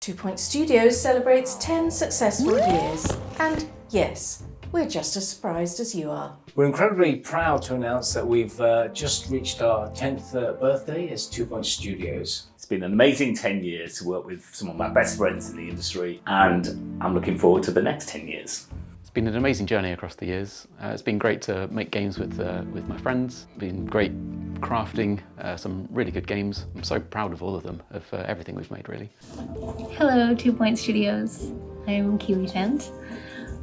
2 Point Studios celebrates 10 successful years, and yes, we're just as surprised as you are. We're incredibly proud to announce that we've just reached our 10th birthday as 2 Point Studios. It's been an amazing 10 years to work with some of my best friends in the industry, and I'm looking forward to the next 10 years. It's been an amazing journey across the years. It's been great to make games with my friends. It's been great crafting some really good games. I'm so proud of all of them, of everything we've made, really. Hello, 2 Point Studios. I'm Kiwi Tent.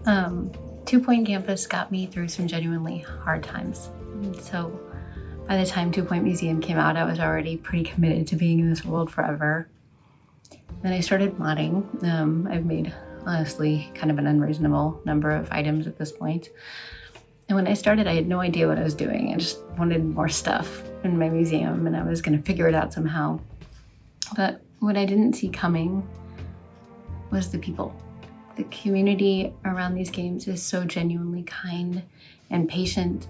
2 Point Campus got me through some genuinely hard times. So by the time 2 Point Museum came out, I was already pretty committed to being in this world forever. Then I started modding. I've made, honestly, kind of an unreasonable number of items at this point. And when I started, I had no idea what I was doing. I just wanted more stuff in my museum, and I was gonna figure it out somehow. But what I didn't see coming was the people. The community around these games is so genuinely kind and patient,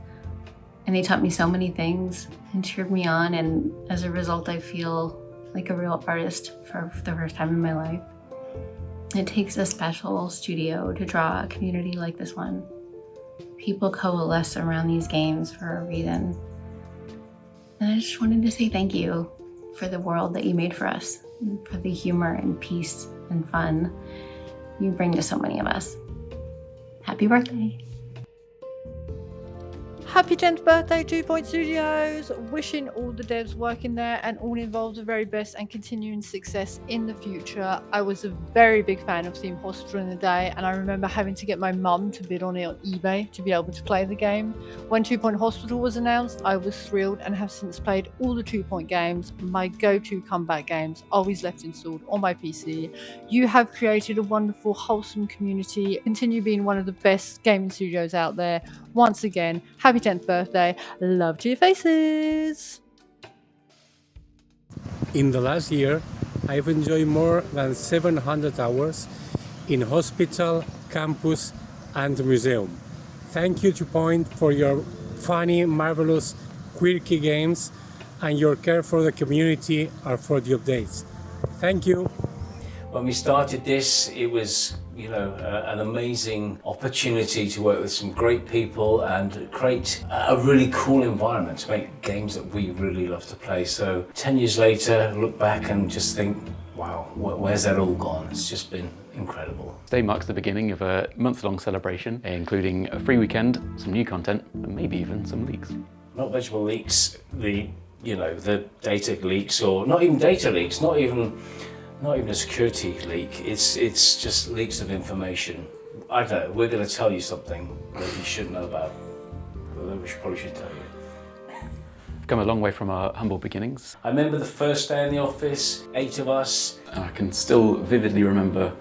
and they taught me so many things and cheered me on, and as a result, I feel like a real artist for the first time in my life. It takes a special studio to draw a community like this one. People coalesce around these games for a reason. And I just wanted to say thank you for the world that you made for us, and for the humor and peace and fun you bring to so many of us. Happy birthday. Happy 10th birthday, 2 Point Studios! Wishing all the devs working there and all involved the very best and continuing success in the future. I was a very big fan of Theme Hospital in the day, and I remember having to get my mum to bid on it on eBay to be able to play the game. When 2 Point Hospital was announced, I was thrilled and have since played all the 2 Point games, my go-to comeback games, always left installed on my PC. You have created a wonderful, wholesome community. Continue being one of the best gaming studios out there. Once again, happy 10th birthday. Love to your faces. In the last year, I've enjoyed more than 700 hours in hospital, campus, and museum. Thank you, 2 Point, for your funny, marvelous, quirky games and your care for the community and for the updates. Thank you. When we started this, it was an amazing opportunity to work with some great people and create a really cool environment to make games that we really love to play. So 10 years later, look back and just think, wow, where's that all gone? It's just been incredible. Today marks the beginning of a month-long celebration, including a free weekend, some new content, and maybe even some leaks. Not vegetable leaks, the data leaks, or not even data leaks, not even a security leak, it's just leaks of information. I don't know, we're going to tell you something that you should know about, that we probably should tell you. We've come a long way from our humble beginnings. I remember the first day in the office, 8 of us. And I can still vividly remember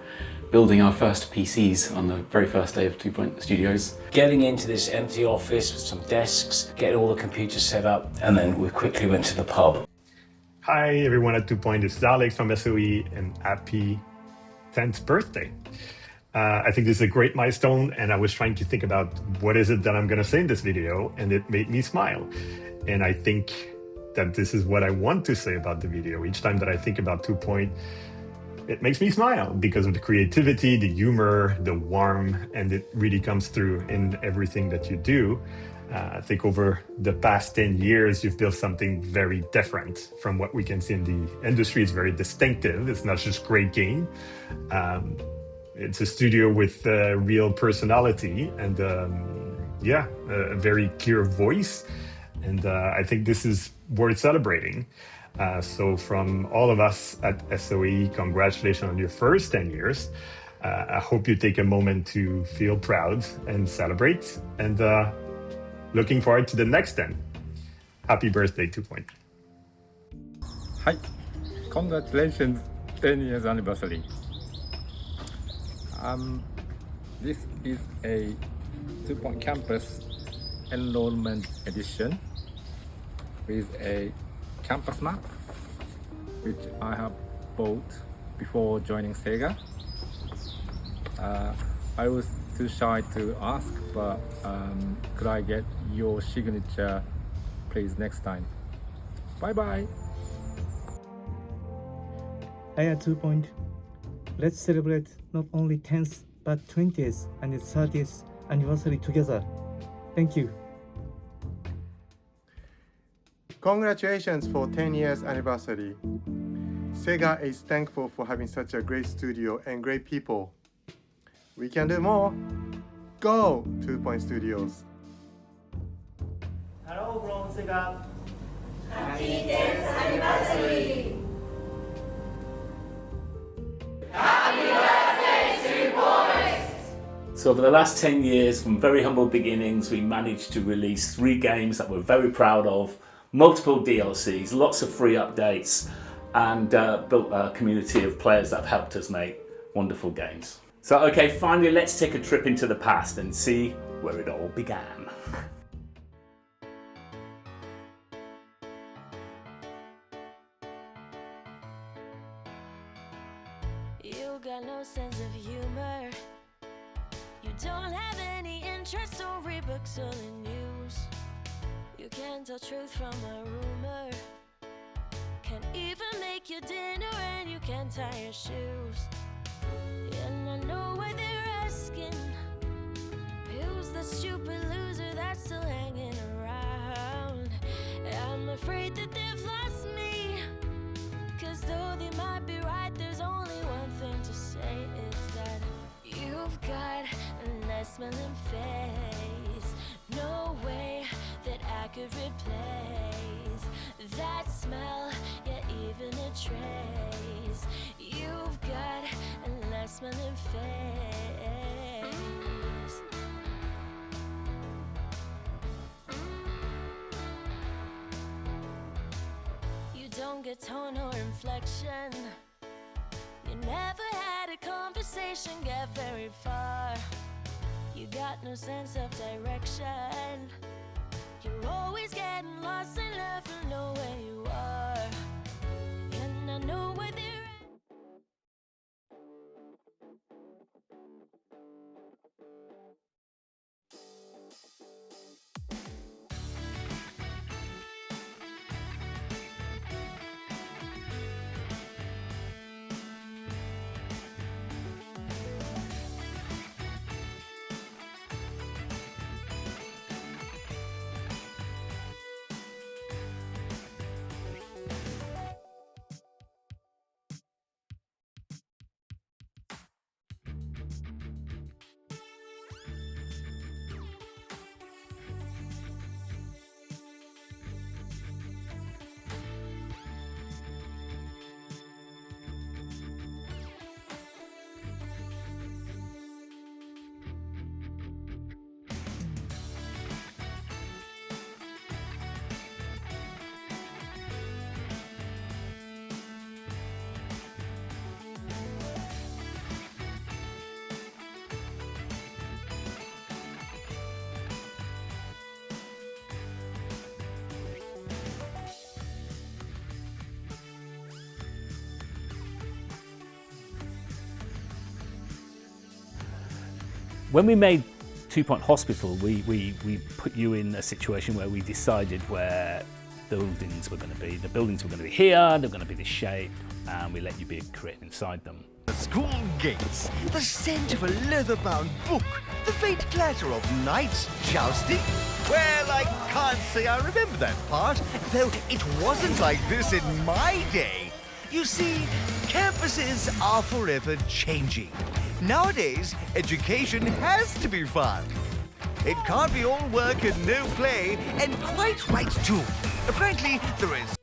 building our first PCs on the very first day of 2 Point Studios. Getting into this empty office with some desks, getting all the computers set up, and then we quickly went to the pub. Hi everyone at 2 Point, this is Alex from SOE, and happy 10th birthday. I think this is a great milestone, and I was trying to think about what is it that I'm going to say in this video, and it made me smile. And I think that this is what I want to say about the video. Each time that I think about 2 Point, it makes me smile because of the creativity, the humor, the warmth, and it really comes through in everything that you do. I think over the past 10 years, you've built something very different from what we can see in the industry. It's very distinctive. It's not just great game. It's a studio with real personality and a very clear voice. And I think this is worth celebrating. So from all of us at SOE, congratulations on your first 10 years. I hope you take a moment to feel proud and celebrate. And looking forward to the next 10. Happy birthday, 2 Point. Hi, congratulations, 10 years anniversary. This is a 2 Point Campus enrollment edition with a campus map, which I have bought before joining SEGA. I was too shy to ask, but could I get your signature please next time? Bye bye. Hi at 2 Point. Let's celebrate not only 10th but 20th and 30th anniversary together. Thank you. Congratulations for 10 years anniversary. SEGA is thankful for having such a great studio and great people. We can do more. Go 2 Point Studios. Hello from SEGA. Happy 10th anniversary! So over the last 10 years, from very humble beginnings, we managed to release 3 games that we're very proud of, multiple DLCs, lots of free updates, and built a community of players that have helped us make wonderful games. So okay, finally let's take a trip into the past and see where it all began. You got no sense of humor. You don't have any interest or read books or the news. You can't tell truth from a rumor. Can't even make your dinner and you can't tie your shoes. And I know why they're asking, who's the stupid loser that's still hanging around? I'm afraid that they've lost me, 'cause though they might be right, there's only one thing to say. It's that you've got a nice smelling face. No way that I could replace that smell, yeah, even a trace. You've got a nice smelling face. You don't get tone or inflection. You never had a conversation get very far. You got no sense of direction. You're always getting lost and never know where you are. And I know where they're at. When we made 2 Point Hospital, we put you in a situation where we decided where buildings were going to be. The buildings were going to be here, they were going to be this shape, and we let you be creative inside them. The school gates, the scent of a leather-bound book, the faint clatter of knights jousting. Well, I can't say I remember that part, though it wasn't like this in my day. You see, campuses are forever changing. Nowadays, education has to be fun. It can't be all work and no play, and quite right too. Frankly, there is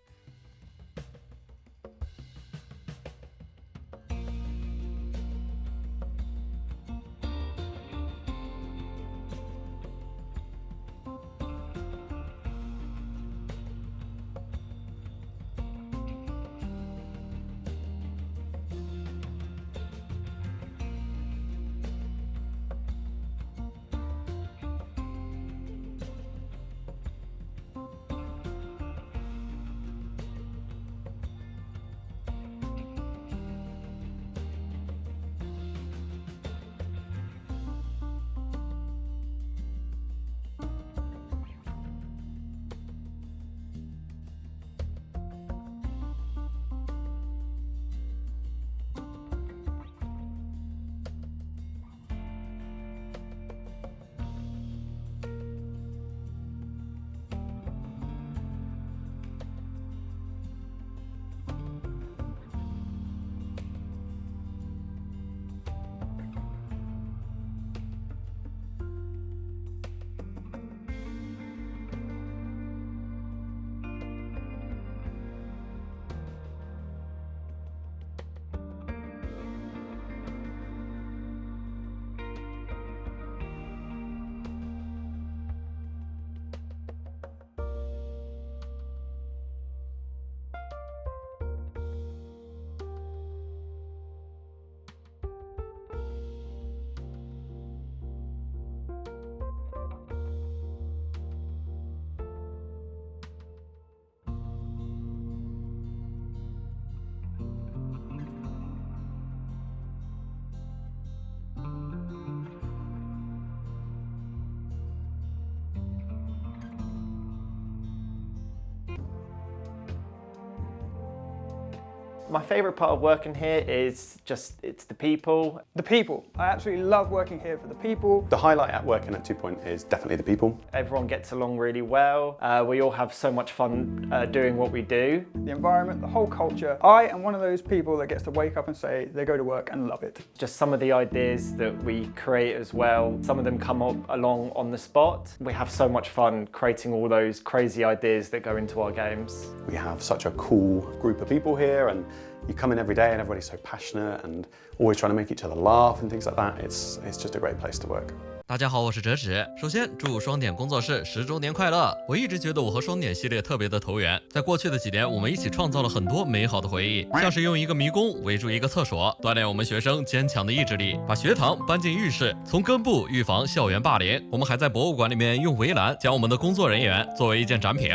My favourite part of working here is it's the people. The people. I absolutely love working here for the people. The highlight at working at 2 Point is definitely the people. Everyone gets along really well. We all have so much fun doing what we do. The environment, the whole culture. I am one of those people that gets to wake up and say they go to work and love it. Just some of the ideas that we create as well. Some of them come up along on the spot. We have so much fun creating all those crazy ideas that go into our games. We have such a cool group of people here, and you come in every day and everybody's so passionate and always trying to make each other laugh and things like that. It's just a great place to work. 大家好，我是哲史。首先祝双点工作室10周年快乐！我一直觉得我和双点系列特别的投缘，在过去的几年，我们一起创造了很多美好的回忆，像是用一个迷宫围住一个厕所，锻炼我们学生坚强的意志力，把学堂搬进浴室，从根部预防校园霸凌。我们还在博物馆里面用围栏将我们的工作人员作为一件展品。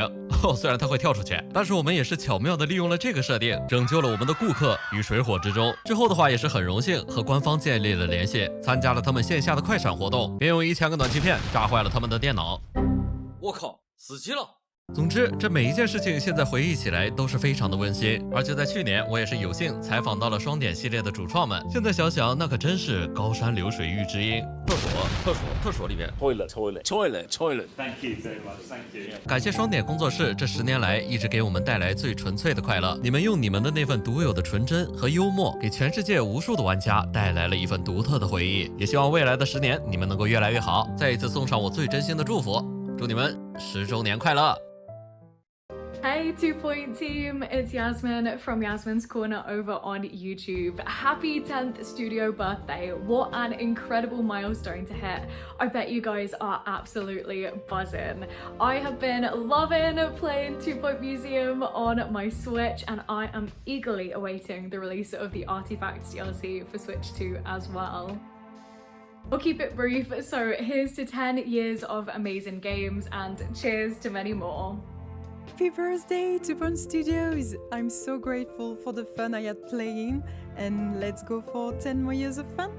虽然它会跳出去，但是我们也是巧妙的利用了这个设定，拯救了我们的顾客于水火之中。之后的话也是很荣幸和官方建立了联系，参加了他们线下的快闪活动，并用1000个暖气片炸坏了他们的电脑。我靠，死机了！总之，这每一件事情现在回忆起来都是非常的温馨。而就在去年，我也是有幸采访到了双点系列的主创们。现在想想，那可真是高山流水遇知音。厕所里面 Toilet. Thank you very much. Thank you. 感谢双点工作室这10年来一直给我们带来最纯粹的快乐。你们用你们的那份独有的纯真和幽默，给全世界无数的玩家带来了一份独特的回忆。也希望未来的10年你们能够越来越好。再一次送上我最真心的祝福，祝你们10周年快乐！ Hey 2 Point team, it's Yasmin from Yasmin's Corner over on YouTube. Happy 10th studio birthday. What an incredible milestone to hit. I bet you guys are absolutely buzzing. I have been loving playing 2 Point Museum on my Switch, and I am eagerly awaiting the release of the Artifacts DLC for Switch 2 as well. We'll keep it brief, so here's to 10 years of amazing games and cheers to many more. Happy birthday, 2 Point Studios! I'm so grateful for the fun I had playing, and let's go for 10 more years of fun.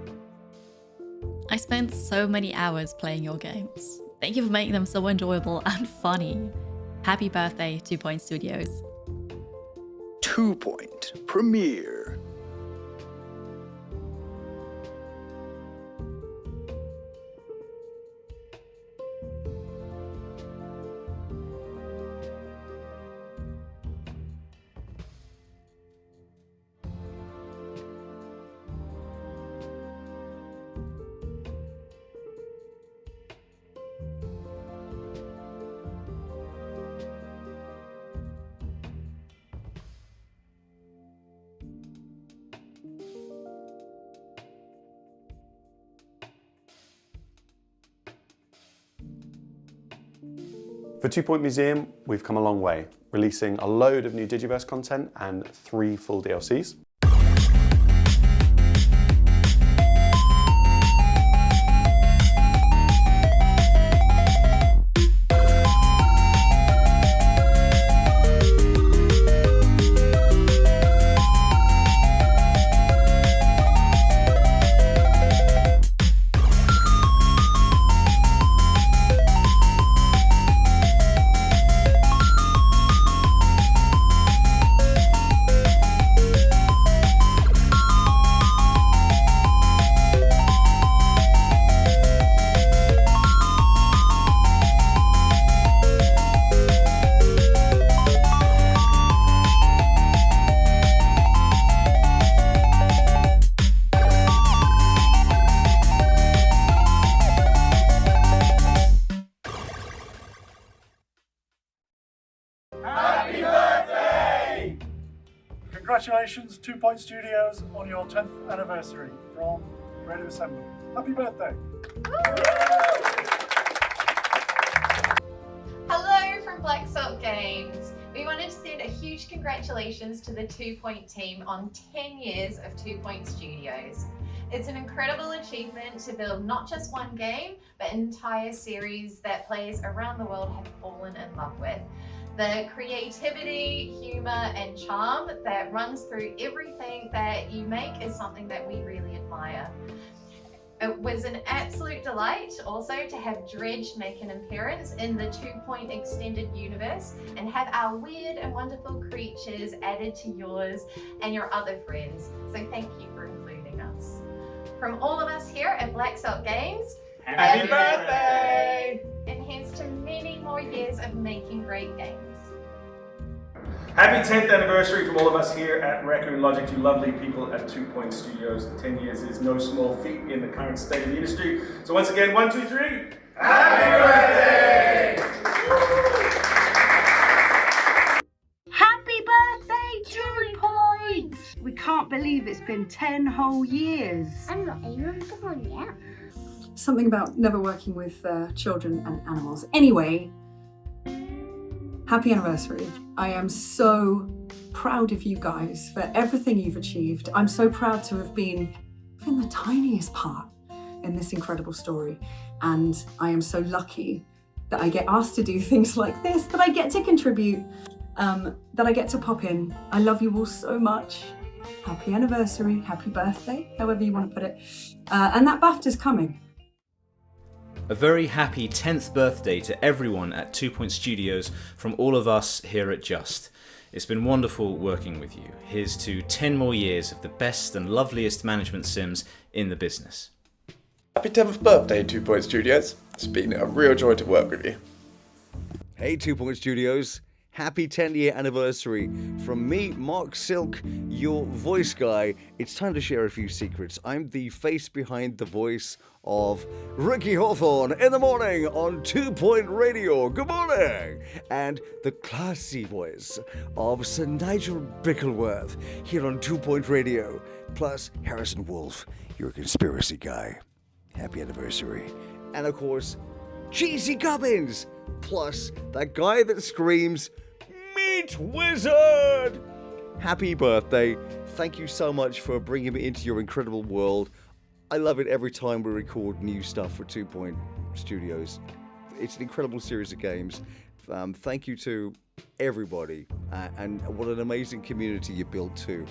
I spent so many hours playing your games. Thank you for making them so enjoyable and funny. Happy birthday, 2 Point Studios. 2 Point Premiere. For 2 Point Museum, we've come a long way, releasing a load of new Digiverse content and 3 full DLCs. Congratulations, 2 Point Studios, on your 10th anniversary from Creative Assembly. Happy birthday! Hello from Black Sock Games. We wanted to send a huge congratulations to the 2 Point team on 10 years of 2 Point Studios. It's an incredible achievement to build not just one game, but an entire series that players around the world have fallen in love with. The creativity, humour and charm that runs through everything that you make is something that we really admire. It was an absolute delight also to have Dredge make an appearance in the 2 Point Extended Universe and have our weird and wonderful creatures added to yours and your other friends. So thank you for including us. From all of us here at Black Sock Games, Happy birthday! And here's to many more years of making great games. Happy 10th anniversary from all of us here at Raccoon Logic, you lovely people at 2 Point Studios. 10 years is no small feat in the current state of the industry. So once again, 1, 2, 3. Happy birthday! Happy birthday, 2 Points! We can't believe it's been 10 whole years. I'm not even born yet. Something about never working with children and animals. Anyway, happy anniversary. I am so proud of you guys for everything you've achieved. I'm so proud to have been even the tiniest part in this incredible story. And I am so lucky that I get asked to do things like this, that I get to contribute, that I get to pop in. I love you all so much. Happy anniversary, happy birthday, however you want to put it. And that BAFTA's coming. A very happy 10th birthday to everyone at 2 Point Studios from all of us here at Just. It's been wonderful working with you. Here's to 10 more years of the best and loveliest management sims in the business. Happy 10th birthday, 2 Point Studios. It's been a real joy to work with you. Hey 2 Point Studios, happy 10-year anniversary. From me, Mark Silk, your voice guy, it's time to share a few secrets. I'm the face behind the voice of Ricky Hawthorne in the morning on 2 Point Radio. Good morning! And the classy voice of Sir Nigel Bickleworth here on 2 Point Radio. Plus, Harrison Wolf, you're a conspiracy guy. Happy anniversary. And of course, Cheesy Gubbins! Plus, that guy that screams, Meat Wizard! Happy birthday. Thank you so much for bringing me into your incredible world. I love it every time we record new stuff for 2 Point Studios. It's an incredible series of games. Thank you to everybody, and what an amazing community you built too.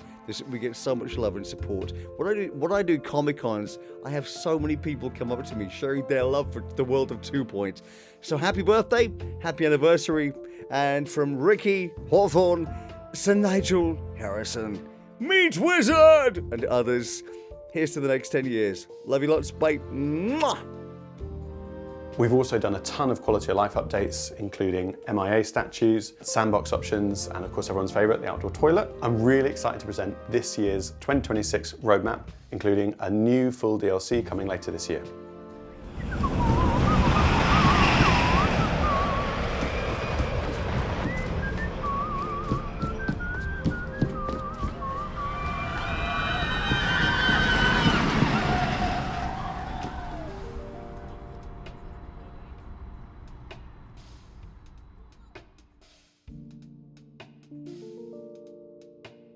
We get so much love and support. When I do Comic-Cons, I have so many people come up to me sharing their love for the world of 2 Point. So happy birthday, happy anniversary, and from Ricky, Hawthorne, Sir Nigel, Harrison, Meat Wizard, and others, here's to the next 10 years. Love you lots, bye. Mwah! We've also done a ton of quality of life updates, including MIA statues, sandbox options, and of course everyone's favourite, the outdoor toilet. I'm really excited to present this year's 2026 roadmap, including a new full DLC coming later this year.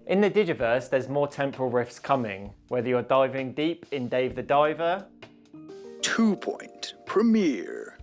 In the Digiverse, there's more temporal rifts coming, whether you're diving deep in Dave the Diver, 2 Point Premiere.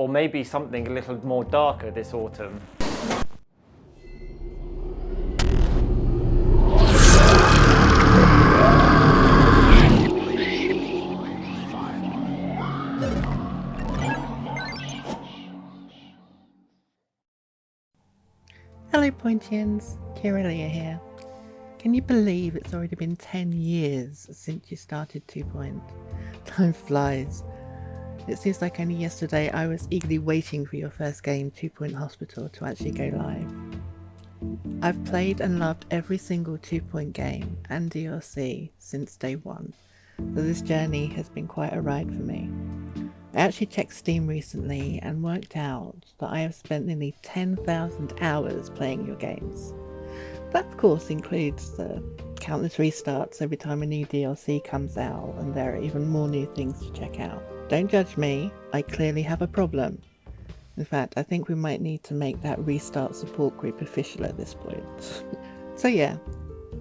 or maybe something a little more darker this autumn. Hello Pointians, Kiralia here. Can you believe it's already been 10 years since you started 2 Point? Time flies. It seems like only yesterday I was eagerly waiting for your first game, 2 Point Hospital, to actually go live. I've played and loved every single 2 Point game and DLC since day one, so this journey has been quite a ride for me. I actually checked Steam recently and worked out that I have spent nearly 10,000 hours playing your games. That of course includes the countless restarts every time a new DLC comes out, and there are even more new things to check out. Don't judge me, I clearly have a problem. In fact, I think we might need to make that restart support group official at this point. So yeah,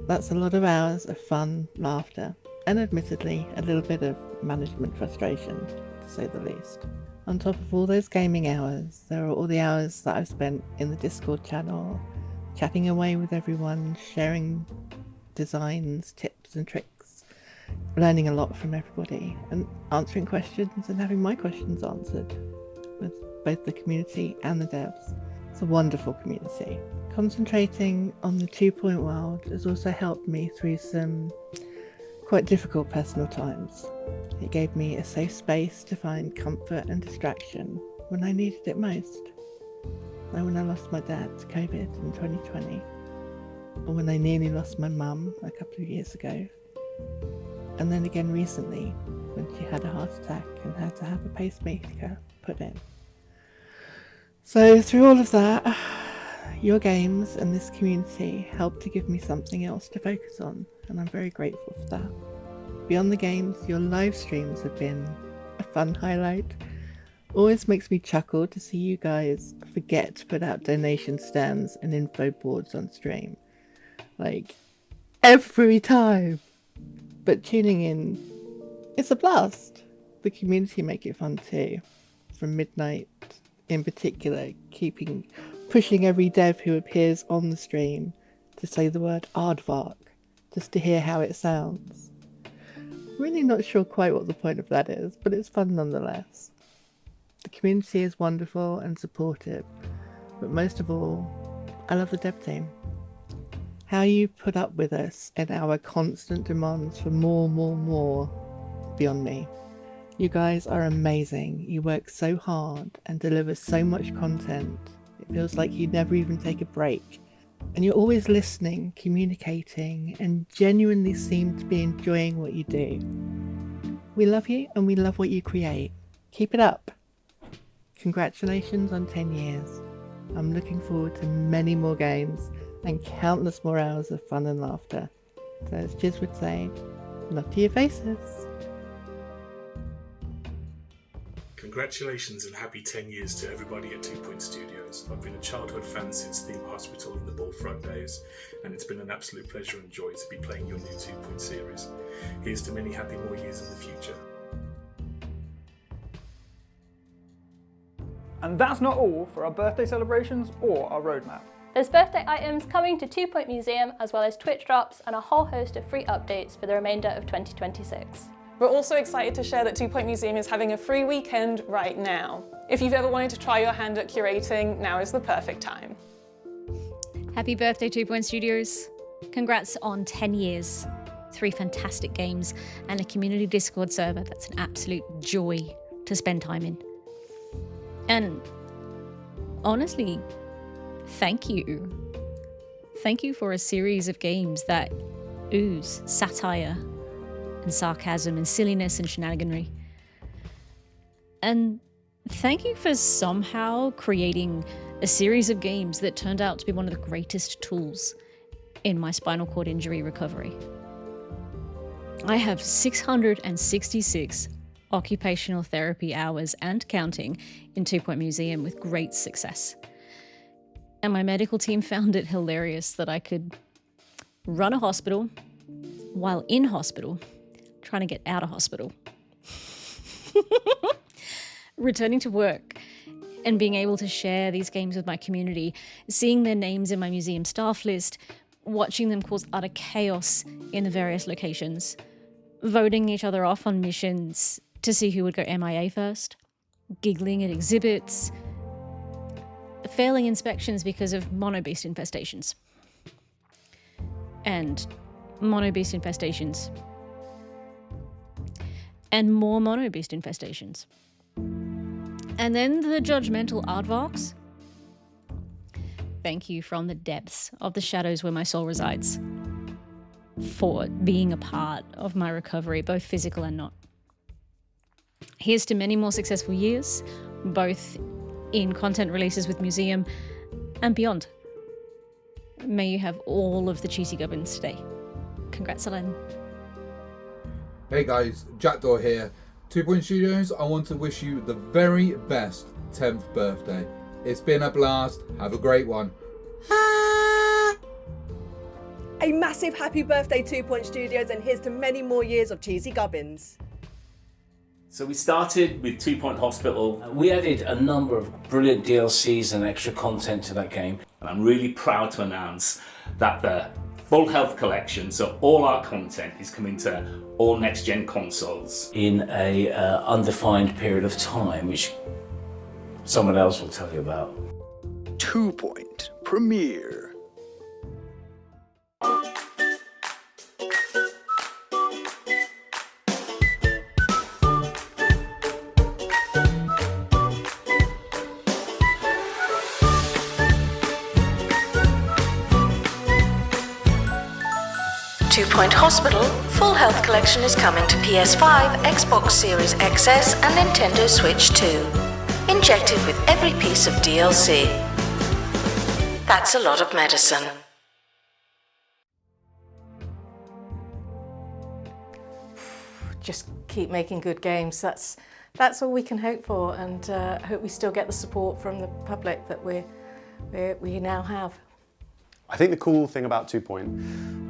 that's a lot of hours of fun, laughter, and admittedly a little bit of management frustration, to say the least. On top of all those gaming hours, there are all the hours that I've spent in the Discord channel, chatting away with everyone, sharing designs, tips and tricks, learning a lot from everybody, and answering questions and having my questions answered with both the community and the devs. It's a wonderful community. Concentrating on the 2 Point world has also helped me through some quite difficult personal times. It gave me a safe space to find comfort and distraction when I needed it most. Like when I lost my dad to COVID in 2020, or when I nearly lost my mum a couple of years ago, and then again recently when she had a heart attack and had to have a pacemaker put in. So through all of that, your games and this community helped to give me something else to focus on, and I'm very grateful for that. Beyond the games, your live streams have been a fun highlight. Always makes me chuckle to see you guys forget to put out donation stands and info boards on stream. Like, every time! But tuning in, it's a blast! The community make it fun too. From Midnight, in particular, pushing every dev who appears on the stream to say the word aardvark, just to hear how it sounds. Really not sure quite what the point of that is, but it's fun nonetheless. The community is wonderful and supportive, but most of all, I love the dev team. How you put up with us and our constant demands for more beyond me. You guys are amazing. You work so hard and deliver so much content. It feels like you never even take a break. And you're always listening, communicating, and genuinely seem to be enjoying what you do. We love you and we love what you create. Keep it up. Congratulations on 10 years. I'm looking forward to many more games and countless more hours of fun and laughter. So as Jiz would say, love to your faces. Congratulations and happy 10 years to everybody at 2 Point Studios. I've been a childhood fan since Theme Hospital and the Bullfrog days, and it's been an absolute pleasure and joy to be playing your new 2 Point series. Here's to many happy more years in the future. And that's not all for our birthday celebrations or our roadmap. There's birthday items coming to 2 Point Museum, as well as Twitch drops and a whole host of free updates for the remainder of 2026. We're also excited to share that 2 Point Museum is having a free weekend right now. If you've ever wanted to try your hand at curating, now is the perfect time. Happy birthday 2 Point Studios. Congrats on 10 years, 3 fantastic games, and a community Discord server that's an absolute joy to spend time in. And honestly, thank you. Thank you for a series of games that ooze satire and sarcasm and silliness and shenaniganry. And thank you for somehow creating a series of games that turned out to be one of the greatest tools in my spinal cord injury recovery. I have 666 occupational therapy hours and counting in 2 Point Museum with great success. And my medical team found it hilarious that I could run a hospital while in hospital, trying to get out of hospital, returning to work and being able to share these games with my community, seeing their names in my museum staff list, watching them cause utter chaos in the various locations, voting each other off on missions to see who would go MIA first, giggling at exhibits, failing inspections because of monobeast infestations. And monobeast infestations. And more monobeast infestations. And then the judgmental aardvarks. thank you from the depths of the shadows where my soul resides for being a part of my recovery, both physical and not. Here's to many more successful years, both in content releases with Museum and beyond. May you have all of the cheesy gubbins today. Congrats, Ellen. Hey guys, Jackdaw here. 2 Point Studios, I want to wish you the very best 10th birthday. It's been a blast. Have a great one. A massive happy birthday 2 Point Studios, and here's to many more years of cheesy gubbins. So we started with 2 Point Hospital. We added a number of brilliant DLCs and extra content to that game. And I'm really proud to announce that the full health collection, so all our content, is coming to all next-gen consoles. In a undefined period of time, which someone else will tell you about. 2 Point Premiere. Point Hospital Full Health Collection is coming to PS5, Xbox Series XS and Nintendo Switch 2. Injected with every piece of DLC. That's a lot of medicine. Just keep making good games. That's all we can hope for, and I hope we still get the support from the public that we now have. I think the cool thing about 2 Point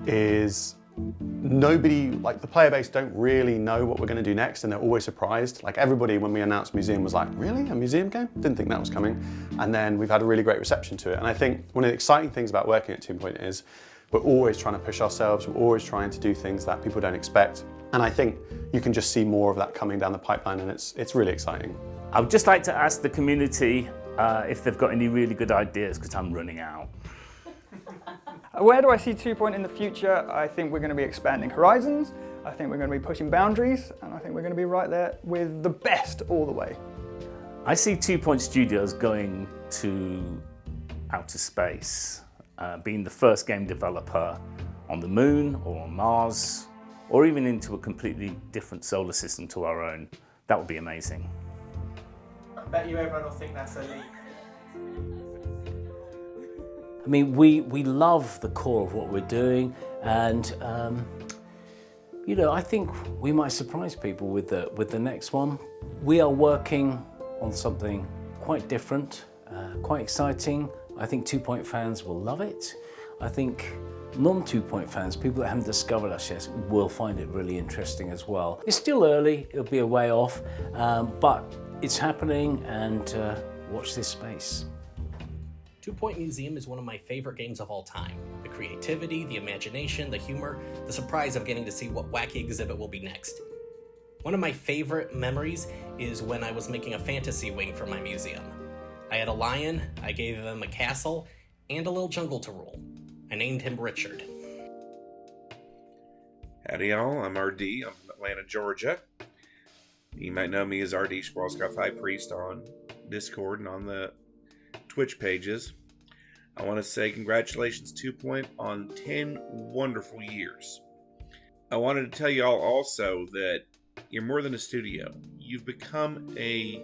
is nobody, like the player base, don't really know what we're going to do next, and they're always surprised. Like everybody, when we announced Museum, was like, really? A Museum game? Didn't think that was coming. And then we've had a really great reception to it. And I think one of the exciting things about working at 2 Point is we're always trying to push ourselves. We're always trying to do things that people don't expect. And I think you can just see more of that coming down the pipeline, and it's really exciting. I would just like to ask the community if they've got any really good ideas, because I'm running out. Where do I see 2 Point in the future? I think we're going to be expanding horizons, I think we're going to be pushing boundaries, and I think we're going to be right there with the best all the way. I see 2 Point Studios going to outer space, being the first game developer on the moon or on Mars, or even into a completely different solar system to our own. That would be amazing. I bet you everyone will think that's a leap. I mean, we love the core of what we're doing, and you know, I think we might surprise people with the next one. We are working on something quite different, quite exciting. I think 2 Point fans will love it. I think non-2 Point fans, people that haven't discovered us yet, will find it really interesting as well. It's still early, it'll be a way off, but it's happening, and watch this space. 2 Point Museum is one of my favorite games of all time. The creativity, the imagination, the humor, the surprise of getting to see what wacky exhibit will be next. One of my favorite memories is when I was making a fantasy wing for my museum. I had a lion, I gave him a castle, and a little jungle to rule. I named him Richard. Howdy y'all, I'm RD, I'm from Atlanta, Georgia. You might know me as RD Squallscott High Priest on Discord and on the Twitch pages. I want to say congratulations 2 Point on 10 wonderful years. I wanted to tell you all also that you're more than a studio. You've become a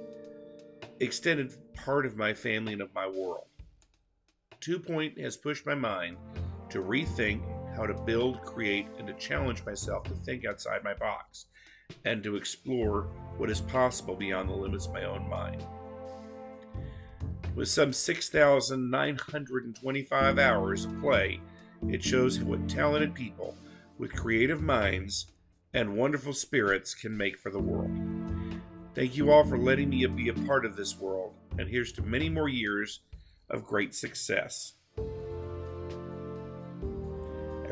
extended part of my family and of my world. 2 Point has pushed my mind to rethink how to build, create, and to challenge myself to think outside my box and to explore what is possible beyond the limits of my own mind. With some 6,925 hours of play, it shows what talented people with creative minds and wonderful spirits can make for the world. Thank you all for letting me be a part of this world, and here's to many more years of great success. I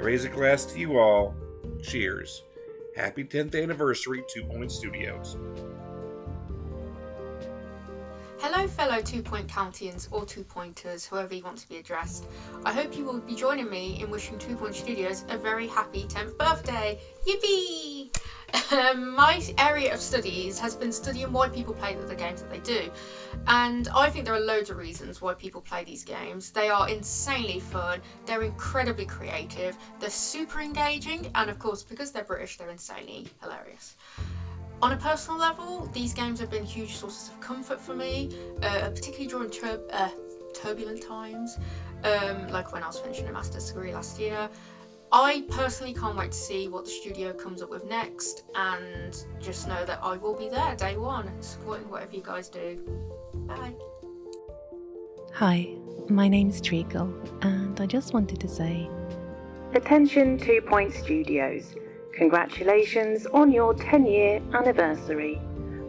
raise a glass to you all. Cheers. Happy 10th anniversary, 2 Point Studios. Hello fellow 2 Point Countians or 2 Pointers, whoever you want to be addressed. I hope you will be joining me in wishing 2 Point Studios a very happy 10th birthday. Yippee! My area of studies has been studying why people play the games that they do. And I think there are loads of reasons why people play these games. They are insanely fun, they're incredibly creative, they're super engaging, and of course, because they're British, they're insanely hilarious. On a personal level, these games have been huge sources of comfort for me, particularly during turbulent times, like when I was finishing a master's degree last year. I personally can't wait to see what the studio comes up with next, and just know that I will be there day one, supporting whatever you guys do. Bye. Hi, my name is Treacle, and I just wanted to say, Attention 2 Point Studios. Congratulations on your 10-year anniversary.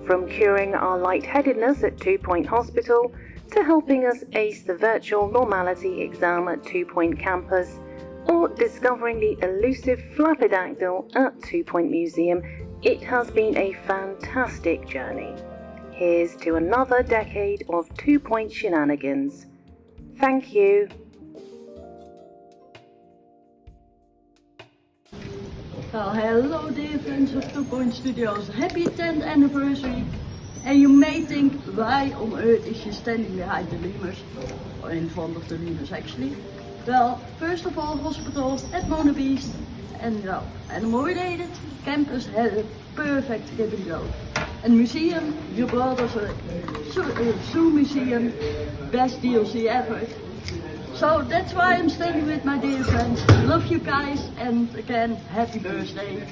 From curing our lightheadedness at 2 Point Hospital to helping us ace the virtual normality exam at 2 Point Campus, or discovering the elusive Flappydactyl at 2 Point Museum, it has been a fantastic journey. Here's to another decade of 2 Point shenanigans. Thank you. Well, hello dear friends of 2 Point Studios, happy 10th anniversary. And you may think, why on earth is she standing behind the lemurs? Or in front of the lemurs actually. Well, first of all, hospital at Mona Beast and animal-related campus had a perfect give and go. And museum, you brought us a zoo museum, best DLC ever. So that's why I'm standing with my dear friends. Love you guys, and again, happy birthday.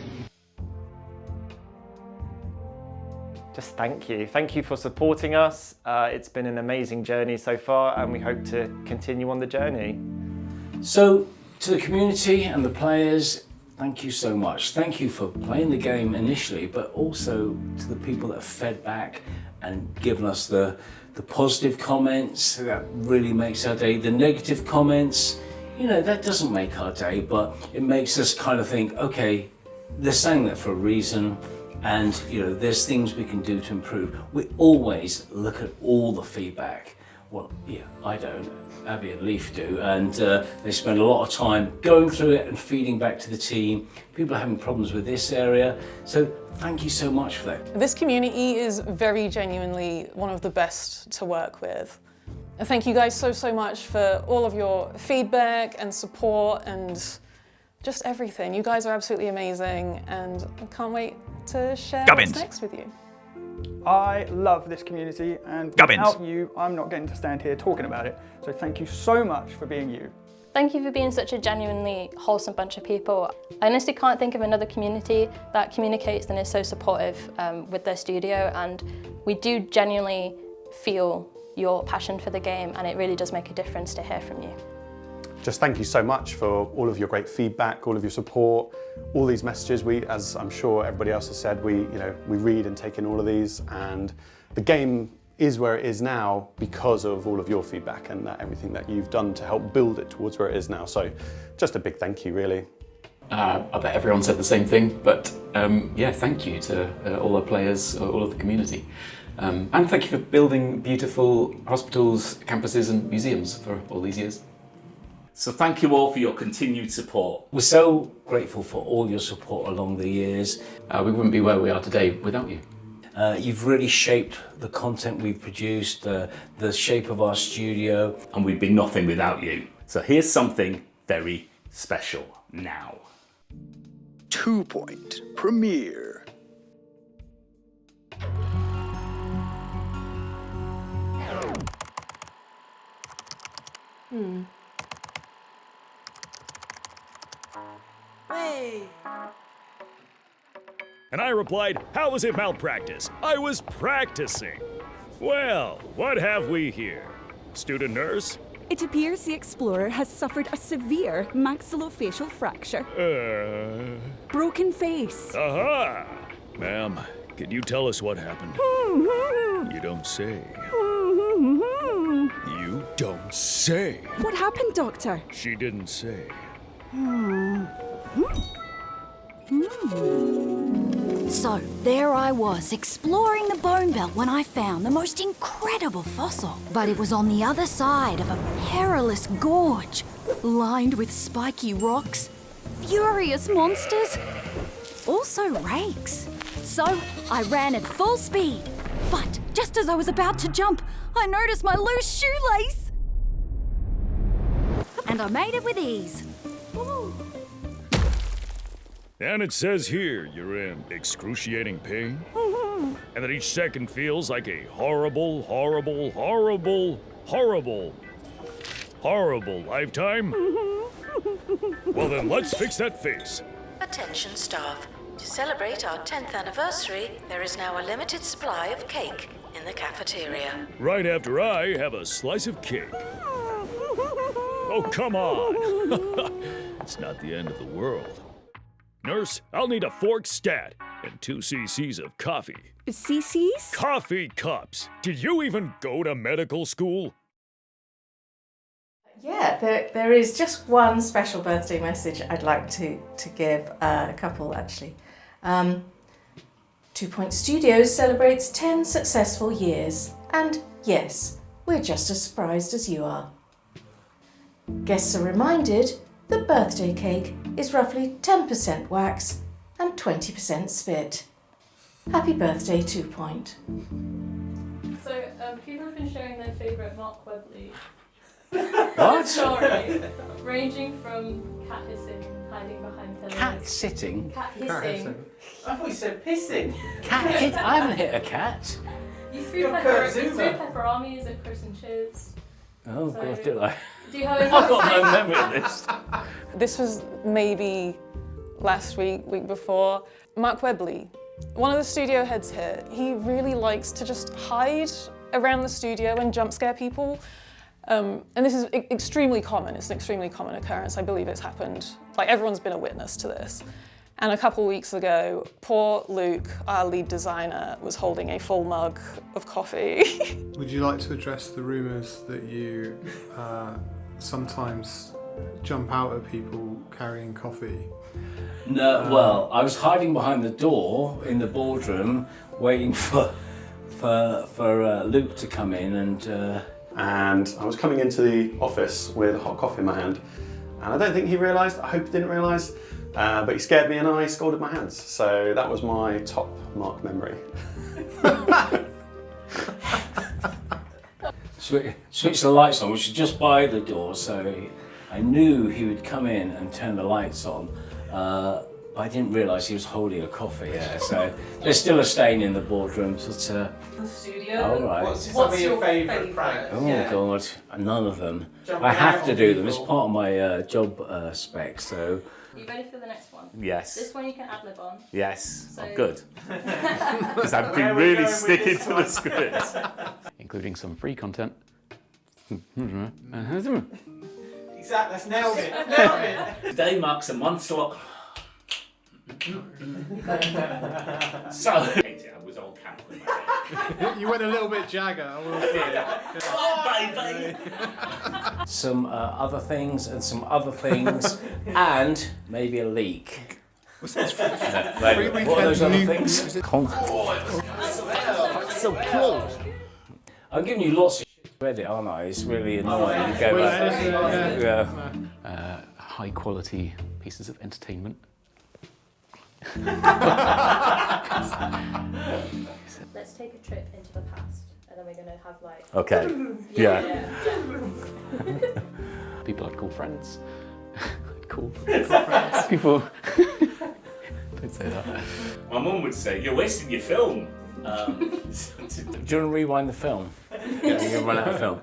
Just thank you. Thank you for supporting us. It's been an amazing journey so far, and we hope to continue on the journey. So, to the community and the players, thank you so much. Thank you for playing the game initially, but also to the people that have fed back and given us the positive comments. That really makes our day. The negative comments, you know, that doesn't make our day, but it makes us kind of think, okay, they're saying that for a reason, and you know, there's things we can do to improve. We always look at all the feedback. Well, yeah, I don't. Abby and Leaf do, and they spend a lot of time going through it and feeding back to the team. People are having problems with this area, so thank you so much for that. This community is very genuinely one of the best to work with. And thank you guys so much for all of your feedback and support and just everything. You guys are absolutely amazing, and I can't wait to share what's next with you. I love this community, and without you, I'm not getting to stand here talking about it. So thank you so much for being you. Thank you for being such a genuinely wholesome bunch of people. I honestly can't think of another community that communicates and is so supportive with their studio, and we do genuinely feel your passion for the game, and it really does make a difference to hear from you. Just thank you so much for all of your great feedback, all of your support, all these messages. We, as I'm sure everybody else has said, we read and take in all of these, and the game is where it is now because of all of your feedback and everything that you've done to help build it towards where it is now. So just a big thank you, really. I bet everyone said the same thing, but yeah, thank you to all the players, all of the community. And thank you for building beautiful hospitals, campuses and museums for all these years. So thank you all for your continued support. We're so grateful for all your support along the years. We wouldn't be where we are today without you. You've really shaped the content we've produced, the shape of our studio, and we'd be nothing without you. So here's something very special now. 2 Point premiere. Hey. And I replied, how was it malpractice? I was practicing. Well, what have we here? Student nurse? It appears the Explorer has suffered a severe maxillofacial fracture. Broken face. Aha! Ma'am, can you tell us what happened? You don't say. You don't say. What happened, Doctor? She didn't say. So, there I was, exploring the bone belt when I found the most incredible fossil. But it was on the other side of a perilous gorge, lined with spiky rocks, furious monsters, also rakes. So I ran at full speed. But just as I was about to jump, I noticed my loose shoelace. And I made it with ease. And it says here you're in excruciating pain, and that each second feels like a horrible, horrible, horrible, horrible, horrible lifetime? Well then, let's fix that face. Attention staff. To celebrate our 10th anniversary, there is now a limited supply of cake in the cafeteria. Right after I have a slice of cake. Oh, come on. It's not the end of the world. Nurse, I'll need a fork stat and 2 cc's of coffee. CC's? Coffee cups. Did you even go to medical school? Yeah, there is just one special birthday message I'd like to give, a couple actually. 2 Point Studios celebrates 10 successful years, and yes, we're just as surprised as you are. Guests are reminded the birthday cake is roughly 10% wax and 20% spit. Happy birthday, 2 Point. So, people have been sharing their favourite Mark Webley What? story, ranging from cat hissing, hiding behind pillows. Cat sitting? Cat hissing. I thought you said pissing. Cat hit? I haven't hit a cat. You threw You're pepperamis at Chris and Chiz. Oh, So- God, did I? Do you have any I've got no memory of this. This was maybe last week before. Mark Webley, one of the studio heads here, he really likes to just hide around the studio and jump scare people. And this is extremely common. It's an extremely common occurrence. I believe it's happened, like everyone's been a witness to this. And a couple weeks ago, poor Luke, our lead designer, was holding a full mug of coffee. Would you like to address the rumours that you sometimes jump out at people carrying coffee? No, well, I was hiding behind the door in the boardroom, waiting for Luke to come in, and I was coming into the office with a hot coffee in my hand, and I don't think he realised. I hope he didn't realise, but he scared me and I scalded my hands. So that was my top Mark memory. switched the lights on, which was just by the door, so I knew he would come in and turn the lights on. But I didn't realise he was holding a coffee, yeah, so there's still a stain in the boardroom. But, The studio? all right. What's some of your favourite pranks? Oh, Yeah. God, none of them. Jumping I have out to on do them, it's people. part of my job spec, so... Are you ready for the next one? Yes. This one you can ad-lib on. Yes, So- I'm good. Because I've Where been are we really going with sticking this to one? the script. Including some free content. Exactly, that's nailed it. Nailed it. Today marks a month long. So, I was on camera. You went a little bit Jagger, I will say. Oh, baby! Some other things and some other things, and maybe a leak. What's this? Maybe. What are those other things? So close. I'm giving you lots of shit already, aren't I? It's really annoying to go back. High quality pieces of entertainment. Let's take a trip into the past, and then we're going to have like... Okay. Yeah. People I'd call friends. I'd call people. Don't say that. My mum would say, you're wasting your film. Do you want to rewind the film? Yeah, you're going to run out of film.